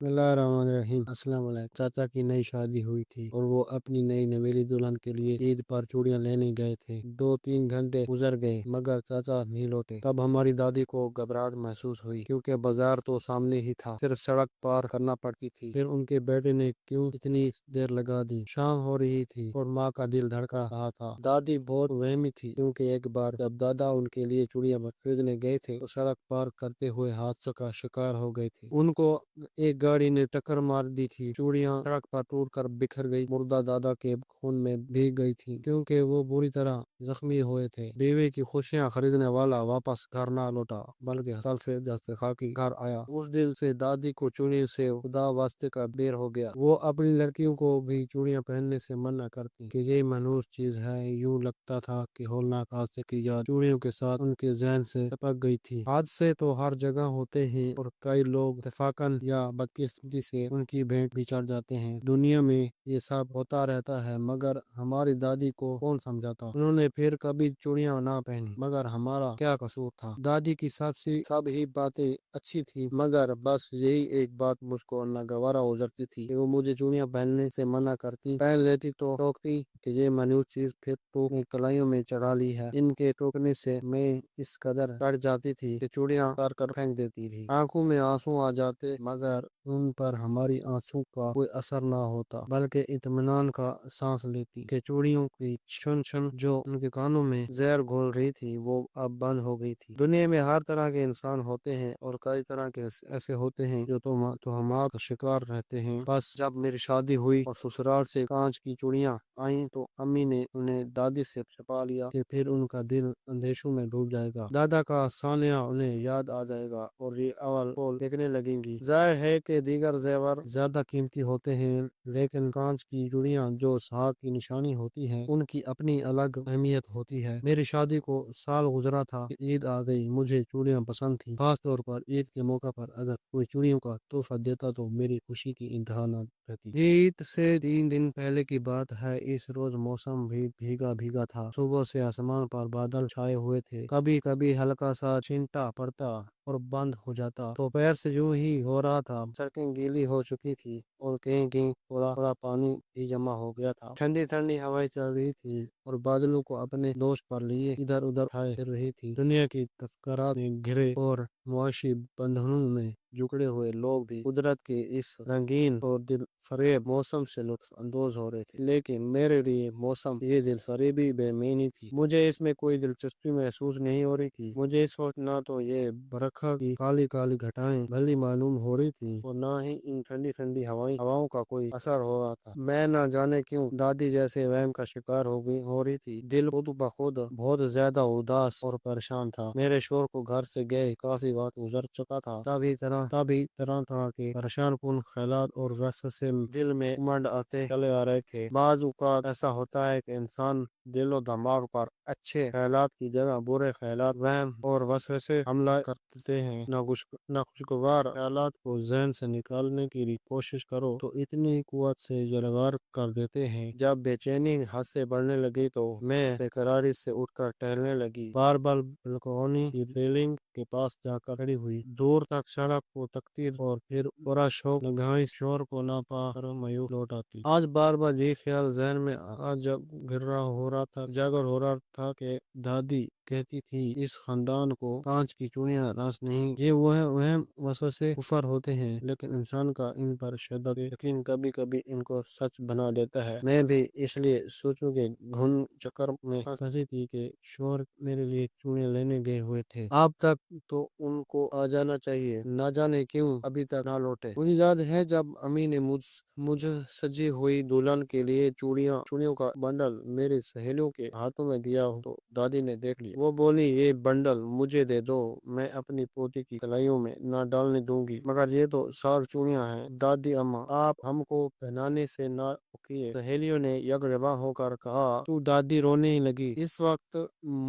بسم اللہ الرحمن الرحیم۔ السلام علیکم۔ چاچا کی نئی شادی ہوئی تھی اور وہ اپنی نئی نویلی دلہن کے لیے عید پر چوڑیاں لینے گئے تھے۔ 2-3 گھنٹے گزر گئے مگر چاچا نہیں لوٹے۔ تب ہماری دادی کو گھبراہٹ محسوس ہوئی کیونکہ بازار تو سامنے ہی تھا، صرف سڑک پار کرنا پڑتی تھی۔ پھر ان کے بیٹے نے کیوں اتنی دیر لگا دی؟ شام ہو رہی تھی اور ماں کا دل دھڑکا رہا تھا۔ دادی بہت وہمی تھی کیونکہ ایک بار جب دادا ان کے لیے چوڑیاں خریدنے گئے تھے تو سڑک پار کرتے ہوئے حادثے کا شکار ہو گئے تھے۔ ان کو ایک گاڑی نے ٹکر مار دی تھی۔ چوڑیاں سڑک پر ٹوٹ کر بکھر گئی۔ مردہ دادا کے خون میں بھیگ گئی تھی کیونکہ وہ بری طرح زخمی ہوئے تھے۔ بیوی کی خوشیاں خریدنے والا واپس گھر نہ لوٹا بلکہ ہسپتال سے جسے خاکی گھر آیا۔ اس دن سے دادی کو چوڑیوں سے خدا واسطے کا بیر ہو گیا۔ وہ اپنی لڑکیوں کو بھی چوڑیاں پہننے سے منع کرتی کہ یہ منحوس چیز ہے۔ یوں لگتا تھا کہ ہولناک حادثے کی یاد چوڑیوں کے ساتھ ان کے ذہن سے ٹپک گئی تھی۔ حادثے تو ہر جگہ ہوتے ہیں اور کئی لوگ اتفاقاً یا بدقسمتی سے ان کی بھینٹ بھی چڑھ جاتے ہیں۔ دنیا میں یہ سب ہوتا رہتا ہے مگر ہماری دادی کو کون سمجھاتا؟ انہوں نے پھر کبھی چوڑیاں نہ پہنی مگر ہمارا کیا قصور تھا؟ دادی کی سب ہی باتیں اچھی تھی مگر بس یہی ایک بات مجھ کو ناگوار گزرتی تھی کہ وہ مجھے چوڑیاں پہننے سے منع کرتی، پہن لیتی تو ٹوکتی کہ یہ منحوس چیز پھر تو نے کلائیوں میں چڑھا لی ہے۔ ان کے ٹوکنے سے میں اس قدر چڑھ جاتی تھی کہ چوڑیاں اتار کر پھینک دیتی تھی۔ آنکھوں میں آنسو آ جاتے مگر ان پر ہماری آنسو کا کوئی اثر نہ ہوتا بلکہ اطمینان کا سانس لیتی کہ چوڑیوں کی چھن چھن جو ان کے کانوں میں زہر گھول رہی تھی وہ اب بند ہو گئی تھی۔ دنیا میں ہر طرح کے انسان ہوتے ہیں اور کئی طرح کے ایسے ہوتے ہیں جو توہمات کا شکار رہتے ہیں۔ بس جب میری شادی ہوئی اور سسرال سے کانچ کی چوڑیاں آئیں تو امی نے انہیں دادی سے چھپا لیا کہ پھر ان کا دل اندیشوں میں ڈوب جائے گا، دادا کا سانحہ انہیں یاد آ جائے گا اور یہ اول پول دیکھنے لگیں گی۔ ظاہر ہے کہ دیگر زیور زیادہ قیمتی ہوتے ہیں لیکن کانچ کی چوڑیاں جو سہاگ کی نشانی ہوتی ہیں ان کی اپنی الگ اہمیت ہوتی ہے۔ میری شادی کو سال گزرا تھا کہ عید آ گئی۔ مجھے چوڑیاں پسند تھیں، خاص طور پر عید کے موقع پر اگر کوئی چوڑیوں کا تحفہ دیتا تو میری خوشی کی انتہا نہ رہتی۔ عید سے 3 دن پہلے کی بات ہے۔ اس روز موسم بھی بھیگا بھیگا تھا۔ صبح سے آسمان پر بادل چھائے ہوئے تھے، کبھی کبھی ہلکا سا چھینٹا پڑتا اور بند ہو جاتا۔ دوپہر سے یوں ہی ہو رہا تھا، سڑکیں گیلی ہو چکی تھی اور کہیں کہیں تھوڑا تھوڑا پانی بھی جمع ہو گیا تھا۔ ٹھنڈی ٹھنڈی ہوائیں چل رہی تھی اور بادلوں کو اپنے دوش پر لیے ادھر ادھر اٹھائے پھر رہی تھی۔ دنیا کی تفکرات میں گھرے اور معاشی بندھنوں میں جکڑے ہوئے لوگ بھی قدرت کے اس رنگین اور دل فریب موسم سے لطف اندوز ہو رہے تھے، لیکن میرے لیے موسم یہ دل فریبی بے معنی تھی۔ مجھے اس میں کوئی دلچسپی محسوس نہیں ہو رہی تھی۔ مجھے اس وقت نہ تو یہ برکھا کی کالی کالی گھٹائیں بھلی معلوم ہو رہی تھی اور نہ ہی ان ٹھنڈی ٹھنڈی ہواؤں کا کوئی اثر ہو رہا تھا۔ میں نہ جانے کیوں دادی جیسے وہم کا شکار ہو رہی تھی۔ دل خود بخود بہت زیادہ اداس اور پریشان تھا۔ میرے شوہر کو گھر سے گئے کافی وقت گزر چکا تھا، تبھی طرح طرح کے پریشان کن خیالات اور وسوسے دل میں امنڈ آتے چلے آ رہے تھے۔ بعض اوقات ایسا ہوتا ہے کہ انسان دل و دماغ پر اچھے خیالات کی جگہ برے خیالات، وہم اور وسوسے حملہ کرتے ہیں۔ ناخوشگوار خیالات کو ذہن سے نکالنے کی کوشش کرو تو اتنی قوت سے جلوگر کر دیتے ہیں۔ جب بے چینی حد سے بڑھنے لگی تو میں بے قراری سے اٹھ کر ٹہلنے لگی۔ بار بار بلکونی کی ریلنگ کے پاس جا کر کھڑی ہوئی، دور تک سڑک کو تکتی اور پھر پورا شوق نگاہیں شوہر کو نہ پا کر مایوس لوٹ آتی۔ آج بار بار یہ خیال ذہن میں اجاگر ہو رہا تھا کہ دادی کہتی تھی اس خاندان کو کانچ کی چوڑیاں راس نہیں۔ یہ وہم وسوسے کفر ہوتے ہیں لیکن انسان کا ان پر شدید یقین کبھی کبھی ان کو سچ بنا دیتا ہے۔ میں بھی اس لیے سوچوں کے گھن چکر میں پھنسی تھی کہ شوہر میرے لیے چوڑیاں لینے گئے ہوئے تھے، اب تک تو ان کو آ جانا چاہیے، نہ جانے کیوں ابھی تک نہ لوٹے۔ مجھے یاد ہے جب امی نے مجھ سجی ہوئی دلہن کے لیے چوڑیوں کا بنڈل میری سہیلیوں کے ہاتھوں میں دیا تو دادی نے دیکھ لیا۔ وہ بولی یہ بنڈل مجھے دے دو، میں اپنی پوتی کی کلائیوں میں نہ ڈالنے دوں گی، مگر یہ تو ساگ چوڑیاں ہیں۔ دادی اماں آپ ہم کو پہنانے سے نہ روکیے، سہیلیوں نے یکجباں ہو کر کہا تو دادی رونے ہی لگی۔ اس وقت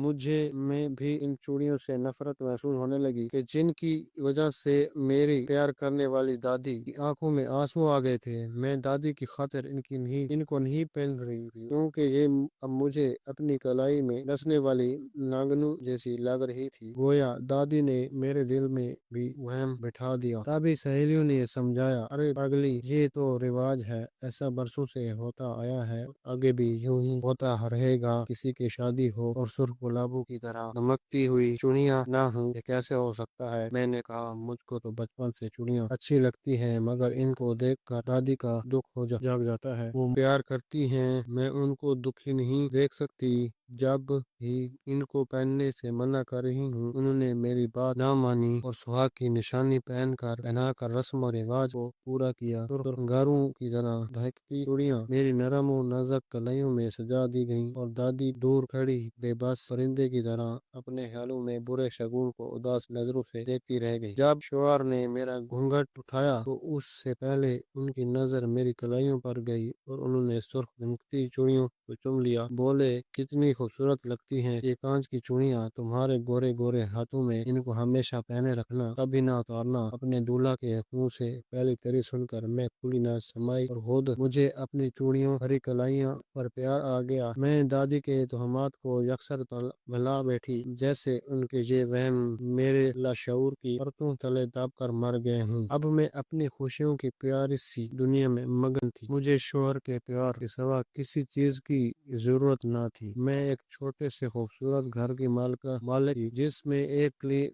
مجھے میں بھی ان چوڑیوں سے نفرت महसूस होने लगी कि जिनकी वजह से मेरी प्यार करने वाली दादी की आंखों में आंसू आ गए थे। मैं दादी की खातिर इनको नहीं पहन रही थी, क्योंकि ये अब मुझे अपनी कलाई में डसने वाली नागनू जैसी लग रही थी। गोया दादी ने मेरे दिल में भी वहम बैठा दिया। तभी सहेलियों ने समझाया, अरे पगली, ये तो रिवाज है, ऐसा बरसों से होता आया है, आगे भी यूं ही होता रहेगा। किसी की शादी हो और सुर्ख गुलाबों की तरह दमकती हुई चूड़ियां ना हो, ये कैसे हो सकता है? मैंने कहा, मुझको तो बचपन से चूड़ियां अच्छी लगती हैं, मगर इनको देखकर दादी का दुख जाग जाता है। वो प्यार करती हैं, मैं उनको दुखी नहीं देख सकती। जब ही इनको पहनने से मना कर रही हूँ, उन्होंने मेरी बात ना मानी और सुहाग की निशानी पहनाकर रस्म और रिवाज को पूरा किया। अंगारों की तरह ढकती चूड़ियां मेरी नरम और नाजुक कलाइयों में सजा दी गईं और दादी दूर खड़ी बेबस परिंदे की तरह अपने ख्यालों में बुरे शगुन को उदास नजरों से देखती रह गई। जब शोहर ने मेरा घूंघट उठाया तो उससे पहले उनकी नजर मेरी कलाइयों पर गई और उन्होंने सुर्ख दमकती चूड़ियों को चूम लिया। बोले, कितनी खूबसूरत लगती हैं ये कांच की चूड़ियां तुम्हारे गोरे गोरे हाथों में, इनको हमेशा पहने रखना, कभी ना उतारना। अपने दूल्हा के मुंह से पहली तेरी सुनकर मैं खुली न समाई और खुद मुझे अपनी चूड़ियों हरी कलाइयां पर प्यार आ गया। मैं दादी के तोहमात को यकसर भला बैठी, जैसे उनके ये वहम मेरे लाशऊर की परतों तले दब कर मर गए हूँ। अब मैं अपनी खुशियों की प्यारी सी दुनिया में मगन थी। मुझे शोहर के प्यार के सिवा किसी चीज की जरूरत न थी। मैं एक छोटे से खूबसूरत घर की मालिक थी, जिसमें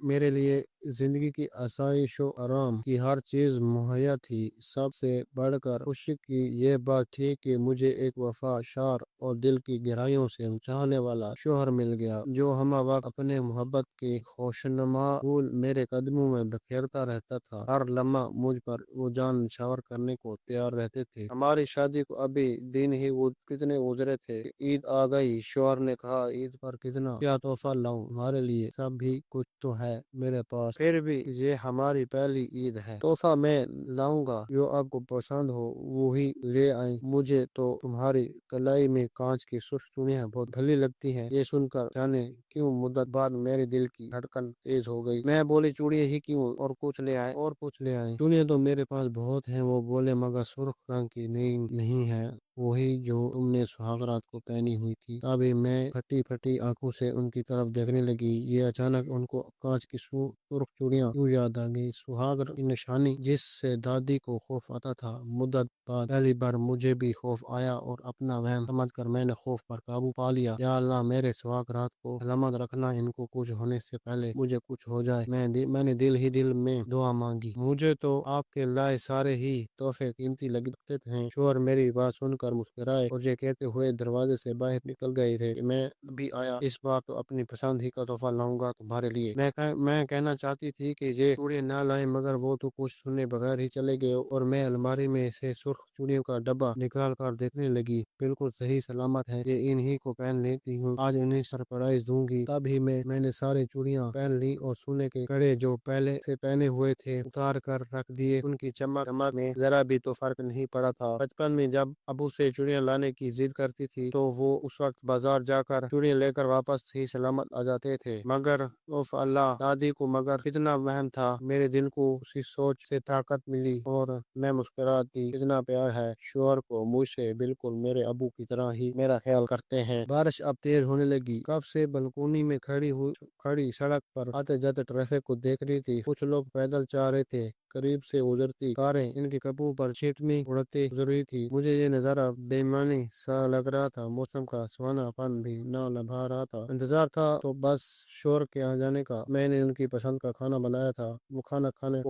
मेरे लिए जिंदगी की आसाइश और आराम की हर चीज मुहैया थी। सबसे बढ़कर खुशी की ये बात थी कि मुझे एक वफादार और दिल की गहराइयों से चाहने वाला शोहर मिल गया, जो हम वक्त अपने मोहब्बत के खुशनुमा फूल मेरे कदमों में बिखेरता रहता था। हर लम्हा मुझ पर वो जान निछावर करने को तैयार रहते थे। हमारी शादी को अभी दिन ही कितने गुजरे थे, ईद आ गई। शोहर ने कहा, ईद पर क्या तोहफा लाऊं तुम्हारे लिए? सब भी कुछ तो है मेरे पास, फिर भी ये हमारी पहली ईद है। तोहफा मैं लाऊंगा, जो आपको पसंद हो वो ही ले आए। मुझे तो तुम्हारी कलाई में कांच की सुर्ख चूड़ियां बहुत भली लगती हैं। ये सुनकर जाने क्यों मुद्दत बाद मेरे दिल की धड़कन तेज हो गई। मैं बोली, चूड़ियां ही क्यों, और कुछ ले आए, और कुछ ले आए। चूड़ियां तो मेरे पास बहुत हैं, वो बोले, मगर सुर्ख रंग की नहीं है, वही जो तुमने सुहाग रात को पहनी हुई थी। तभी मैं फटी फटी आंखों से उनकी तरफ देखने लगी। ये अचानक उनको कांच की सुर्ख चूड़ियां क्यों याद आ गई? सुहाग की निशानी जिससे दादी को खौफ आता था। मुद्दत बाद पहली बार मुझे भी खौफ आया और अपना वहम समझकर मैंने खौफ पर काबू पा लिया। या अल्लाह, मेरे सुहाग रात को सलामत रखना, इनको कुछ होने से पहले मुझे कुछ हो जाए। मैंने दिल में दुआ मांगी। मुझे तो आपके लाए सारे ही तोहफे कीमती लगते हैं। शोहर मेरी बात सुनकर मुस्कुराए और ये कहते हुए दरवाजे से बाहर निकल गए थे कि मैं भी आया, इस बार तो अपनी पसंद ही का तोहफा लाऊंगा तुम्हारे लिए। मैं कहना चाहती थी कि ये चूड़ियां ना लाए, मगर वो तो कुछ सुने बगैर ही चले गए और मैं अलमारी में से सुर्ख चूड़ियों का डब्बा निकाल कर देखने लगी। बिल्कुल सही सलामत है, ये इन्हीं को पहन लेती हूँ, आज इन्हें सरप्राइज दूंगी। तभी मैंने सारी चूड़ियां पहन ली और सोने के कड़े जो पहले से पहने हुए थे उतार कर रख दिए। उनकी चमक में जरा भी तो फर्क नहीं पड़ा था। बचपन में जब अबू से चूड़ियां लाने की जिद करती थी तो वो उस वक्त बाजार जाकर चूड़ियां लेकर वापस ही सलामत आ जाते थे। मगर उफ अल्लाह, दादी को मगर कितना वहम था। मेरे दिल को उसी सोच से ताकत मिली और मैं मुस्कुरा दी। कितना प्यार है शोहर को मुझसे, बिल्कुल मेरे अबू की तरह ही मेरा ख्याल करते हैं। बारिश अब तेज होने लगी। कब से बालकोनी में खड़ी सड़क पर आते जाते ट्रैफिक को देख रही थी। कुछ लोग पैदल जा रहे थे, करीब से गुजरती कारें इनके कपड़ों पर छिटनी उड़ते गुजर रही थी। मुझे ये नजारा बेईमानी सा लग रहा था। मौसम का सुहानापन भी ना लभा रहा था। इंतजार था तो बस शोर के आ जाने का। मैंने उनकी पसंद का खाना बनाया था। वो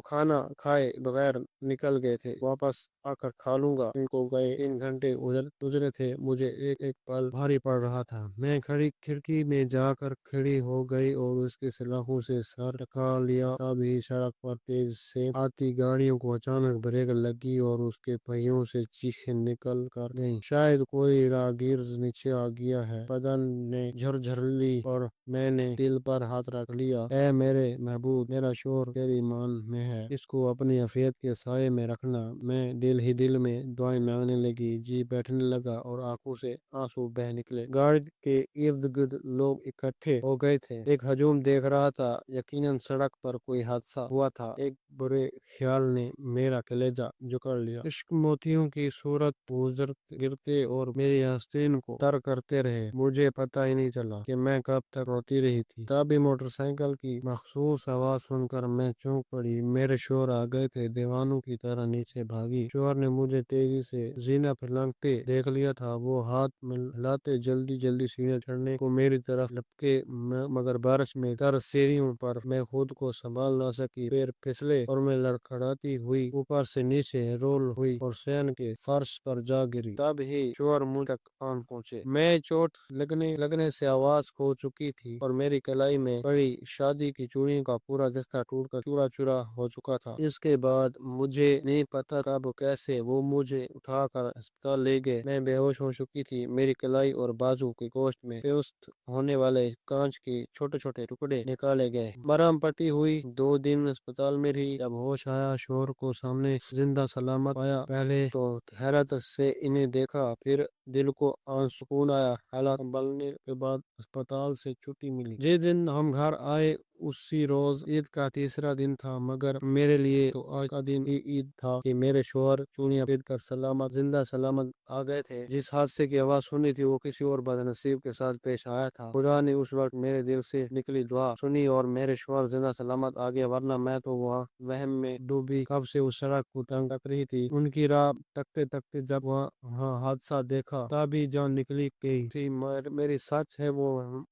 खाना खाए बगैर निकल गए थे। वापस आकर खा लूंगा। इनको गए 3 घंटे गुजरे थे। मुझे एक एक पल भारी पड़ रहा था। मैं खिड़की में जाकर खड़ी हो गई और उसकी सलाखों से सर ढका लिया। तभी सड़क पर तेज से आती गाड़ियों को अचानक ब्रेक लगी और उसके पहियों से चीखें निकल कर गईं। शायद कोई राहगीर नीचे आ गया है। बदन ने झरझर ली और मैंने दिल पर हाथ रख लिया। ऐ मेरे महबूब, मेरा शोर तेरी ईमान में है, इसको अपनी अफियत के साये में रखना। मैं दिल ही दिल में दुआएं मांगने लगी। जी बैठने लगा और आंखों से आंसू बह निकले। गाड़ी के इर्द गिर्द लोग इकट्ठे हो गए थे। एक हजूम देख रहा था। यकीनन सड़क पर कोई हादसा हुआ था। एक बुरे ख्याल ने मेरा कलेजा जकड़ लिया। इश्क मोतियों की सूरत गुजरते गिरते और मेरी आस्तीन को तर करते रहे। मुझे पता ही नहीं चला कि मैं कब तक रोती रही थी। तभी मोटरसाइकिल की मखसूस आवाज सुनकर मैं चौंक पड़ी। मेरे शोहर आ गए थे। दीवानों की तरह नीचे भागी। शोहर ने मुझे तेजी से जीना पर लंघते देख लिया था। वो हाथ मिलाते जल्दी जल्दी सीढ़ियां चढ़ने को मेरी तरफ लपके, मगर बारिश में तर सीढ़ियों पर मैं खुद को संभाल ना सकी। पैर फिसले और मैं लड़खड़ाती हुई ऊपर से नीचे रोल हुई और सैन के फर्श पर जा गिरी। तब ही शोहर मुझ तक आन पहुंचे। मैं चोट लगने लगने से आवाज खो चुकी थी और मेरी कलाई में पड़ी शादी की चूड़ियों का पूरा दस्ता टूटकर चूरा चूरा हो चुका था। इसके बाद मुझे नहीं पता कब कैसे वो मुझे उठाकर अस्पताल ले गए। मैं बेहोश हो चुकी थी। मेरी कलाई और बाजू के गोश्त में पेस्ट होने वाले कांच के छोटे छोटे टुकड़े निकाले गए। मरहम पट्टी हुई। 2 दिन अस्पताल में रही। जब होश आया, शोहर को सामने जिंदा सलामत पाया। पहले तो हैरत से इन्हें देखा, फिर दिल को सुकून आया। हालात संभलने के बाद अस्पताल से छुट्टी मिली। जिस दिन हम घर आए उसी रोज ईद का तीसरा दिन था, मगर मेरे लिए तो आज का दिन ही ईद था कि मेरे शोहर चूड़ियां खरीद कर सलामत जिंदा सलामत आ गए थे। जिस हादसे की आवाज सुनी थी वो किसी और बदनसीब के साथ पेश आया था। खुदा ने उस वक्त मेरे दिल से निकली दुआ सुनी और मेरे शोहर जिंदा सलामत आ गया, वरना मैं तो वहाँ वहम में डूबी कब से उस सड़क को तक रही थी। उनकी राह तकते तकते जब वहाँ हादसा देखा तभी जान निकली गई थी। मेरी सच है वो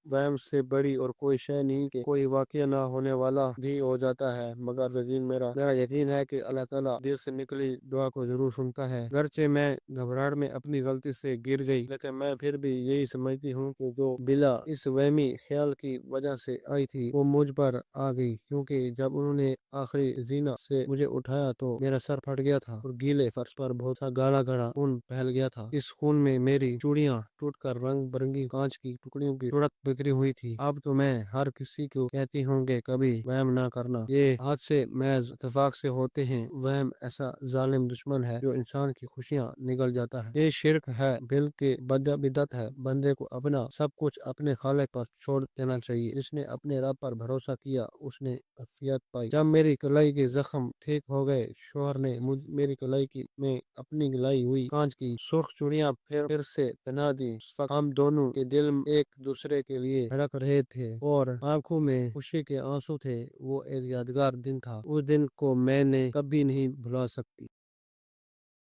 वहम से बड़ी और कोई शय नहीं कि कोई वाकया ना होने वाला भी हो जाता है, मगर यकीन मेरा यकीन है कि अल्लाह ताला दिल से निकली दुआ को जरूर सुनता है। गरचे मैं घबराहट में अपनी गलती से गिर गई, लेकिन मैं फिर भी यही समझती हूँ कि जो बिला इस वहमी ख्याल की वजह से आई थी वो मुझ पर आ गई, क्योंकि जब उन्होंने आखिरी जीना से मुझे उठाया तो मेरा सर फट गया था और गीले फर्श पर बहुत सा गाढ़ा गाढ़ा खून फैल गया था। इस खून में मेरी चूड़ियां टूटकर रंग बिरंगी कांच की टुकड़ियों की टुकड़ी बिखरी हुई थी। अब तो मैं हर किसी को कहती हूँ कि कभी वहम ना करना। ये हादसे महज इत्तेफाक से होते हैं। वहम ऐसा जालिम दुश्मन है जो इंसान की खुशियाँ निगल जाता है। ये शिर्क है, बल्कि बिदअत है। बंदे को अपना सब कुछ अपने खालिक पर छोड़ देना चाहिए। जिसने अपने रब पर भरोसा किया उसने अफियत पाई। जब मेरी कलाई के जख्म ठीक हो गए, शोहर ने मेरी कलाई की में अपनी गिलाई हुई कांच की सुर्ख चूड़ियां फिर से पहना दी। उस वक्त हम दोनों के दिल एक दूसरे के लिए धड़क रहे थे और आंखों में खुशी के आंसू थे। वो एक यादगार दिन था। उस दिन को मैंने कभी नहीं भुला सकती।